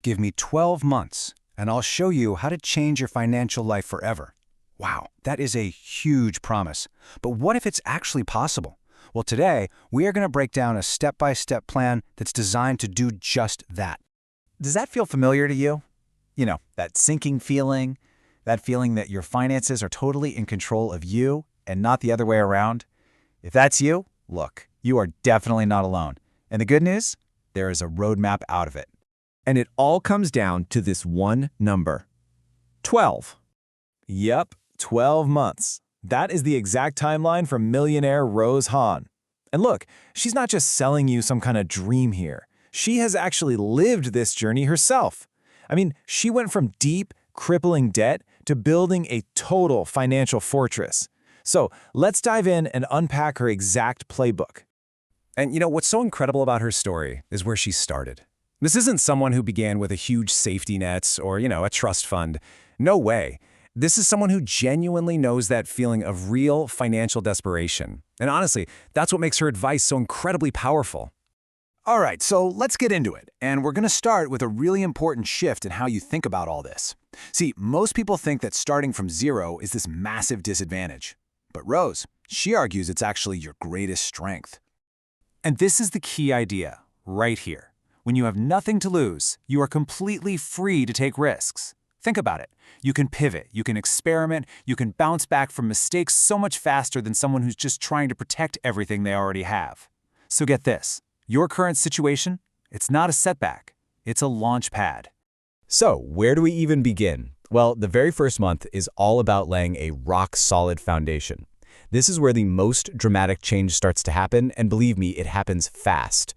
Give me 12 months, and I'll show you how to change your financial life forever. Wow, that is a huge promise. But what if it's actually possible? Well, today, we are going to break down a step-by-step plan that's designed to do just that. Does that feel familiar to you? You know, that sinking feeling, that feeling that your finances are totally in control of you and not the other way around? If that's you, look, you are definitely not alone. And the good news? There is a roadmap out of it. And it all comes down to this one number. 12. Yep, 12 months. That is the exact timeline for millionaire Rose Hahn. And look, she's not just selling you some kind of dream here. She has actually lived this journey herself. I mean, she went from deep, crippling debt to building a total financial fortress. So let's dive in and unpack her exact playbook. And you know, what's so incredible about her story is where she started. This isn't someone who began with a huge safety net or, a trust fund. No way. This is someone who genuinely knows that feeling of real financial desperation. And honestly, that's what makes her advice so incredibly powerful. All right, so let's get into it. And we're going to start with a really important shift in how you think about all this. See, most people think that starting from zero is this massive disadvantage. But Rose, she argues it's actually your greatest strength. And this is the key idea, right here. When you have nothing to lose, you are completely free to take risks. Think about it. You can pivot, you can experiment, you can bounce back from mistakes so much faster than someone who's just trying to protect everything they already have. So get this. Your current situation, it's not a setback, it's a launch pad. So, where do we even begin? Well, the very first month is all about laying a rock-solid foundation. This is where the most dramatic change starts to happen, and believe me, it happens fast.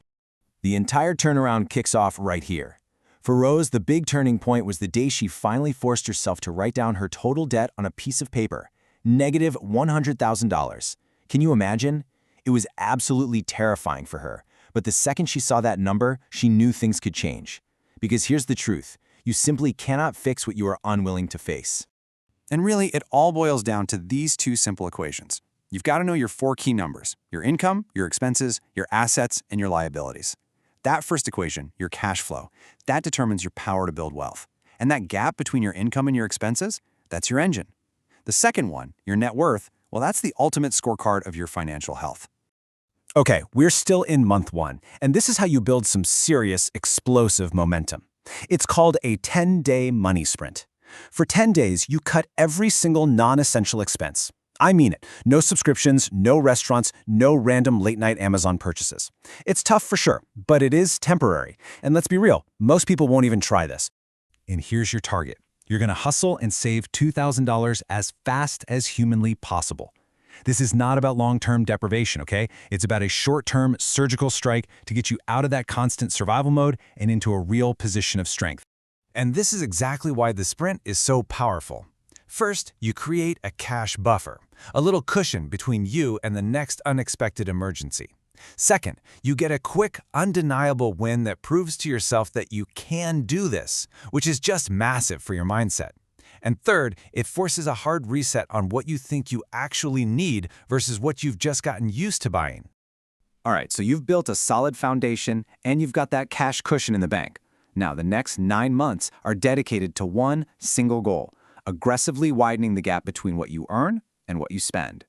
The entire turnaround kicks off right here. For Rose, the big turning point was the day she finally forced herself to write down her total debt on a piece of paper, negative $100,000. Can you imagine? It was absolutely terrifying for her. But the second she saw that number, she knew things could change. Because here's the truth. You simply cannot fix what you are unwilling to face. And really, it all boils down to these two simple equations. You've got to know your four key numbers: your income, your expenses, your assets, and your liabilities. That first equation, your cash flow, that determines your power to build wealth. And that gap between your income and your expenses, that's your engine. The second one, your net worth, well, that's the ultimate scorecard of your financial health. Okay, we're still in month one, and this is how you build some serious, explosive momentum. It's called a 10-day money sprint. For 10 days, you cut every single non-essential expense. I mean it. No subscriptions, no restaurants, no random late-night Amazon purchases. It's tough for sure, but it is temporary. And let's be real, most people won't even try this. And here's your target. You're going to hustle and save $2,000 as fast as humanly possible. This is not about long-term deprivation, okay? It's about a short-term surgical strike to get you out of that constant survival mode and into a real position of strength. And this is exactly why the sprint is so powerful. First, you create a cash buffer, a little cushion between you and the next unexpected emergency. Second, you get a quick, undeniable win that proves to yourself that you can do this, which is just massive for your mindset. And third, it forces a hard reset on what you think you actually need versus what you've just gotten used to buying. All right, so you've built a solid foundation and you've got that cash cushion in the bank. Now, the next 9 months are dedicated to one single goal: aggressively widening the gap between what you earn and what you spend.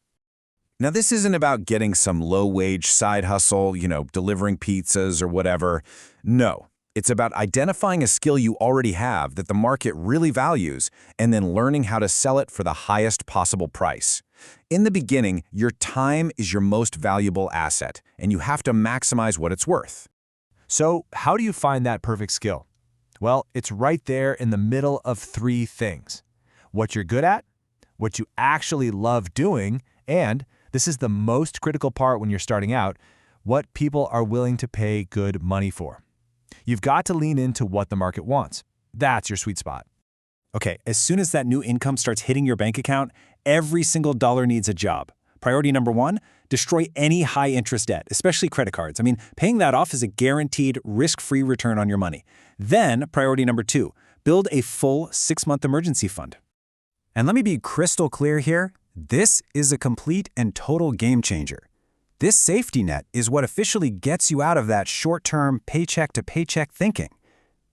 Now, this isn't about getting some low-wage side hustle, delivering pizzas or whatever. No. It's about identifying a skill you already have that the market really values and then learning how to sell it for the highest possible price. In the beginning, your time is your most valuable asset, and you have to maximize what it's worth. So, how do you find that perfect skill? Well, it's right there in the middle of 3 things: what you're good at, what you actually love doing, and, this is the most critical part when you're starting out, what people are willing to pay good money for. You've got to lean into what the market wants. That's your sweet spot. Okay, as soon as that new income starts hitting your bank account, every single dollar needs a job. Priority number 1, destroy any high-interest debt, especially credit cards. Paying that off is a guaranteed, risk-free return on your money. Then, priority number 2, build a full 6-month emergency fund. And let me be crystal clear here. This is a complete and total game changer. This safety net is what officially gets you out of that short-term paycheck-to-paycheck thinking.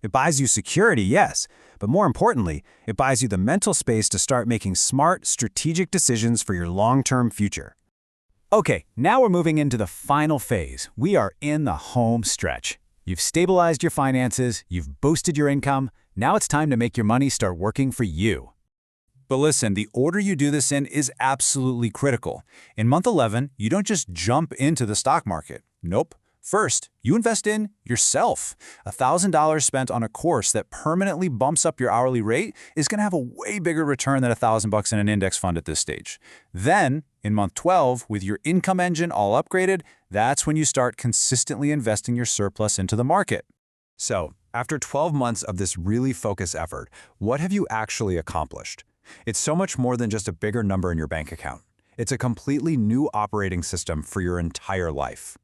It buys you security, yes, but more importantly, it buys you the mental space to start making smart, strategic decisions for your long-term future. Okay, now we're moving into the final phase. We are in the home stretch. You've stabilized your finances, you've boosted your income, now it's time to make your money start working for you. But listen, the order you do this in is absolutely critical. In month 11, you don't just jump into the stock market. Nope. First, you invest in yourself. $1,000 spent on a course that permanently bumps up your hourly rate is going to have a way bigger return than $1,000 in an index fund at this stage. Then, in month 12, with your income engine all upgraded, that's when you start consistently investing your surplus into the market. So, after 12 months of this really focused effort, what have you actually accomplished? It's so much more than just a bigger number in your bank account. It's a completely new operating system for your entire life.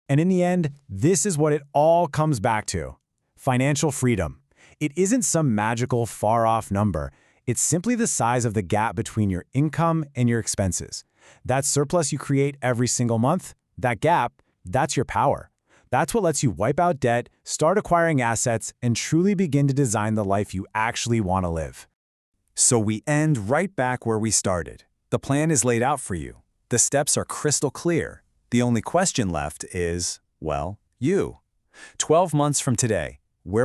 And in the end, this is what it all comes back to: financial freedom. It isn't some magical, far-off number. It's simply the size of the gap between your income and your expenses. That surplus you create every single month, that gap, that's your power. That's what lets you wipe out debt, start acquiring assets, and truly begin to design the life you actually want to live. So we end right back where we started. The plan is laid out for you. The steps are crystal clear. The only question left is, well, you. 12 months from today,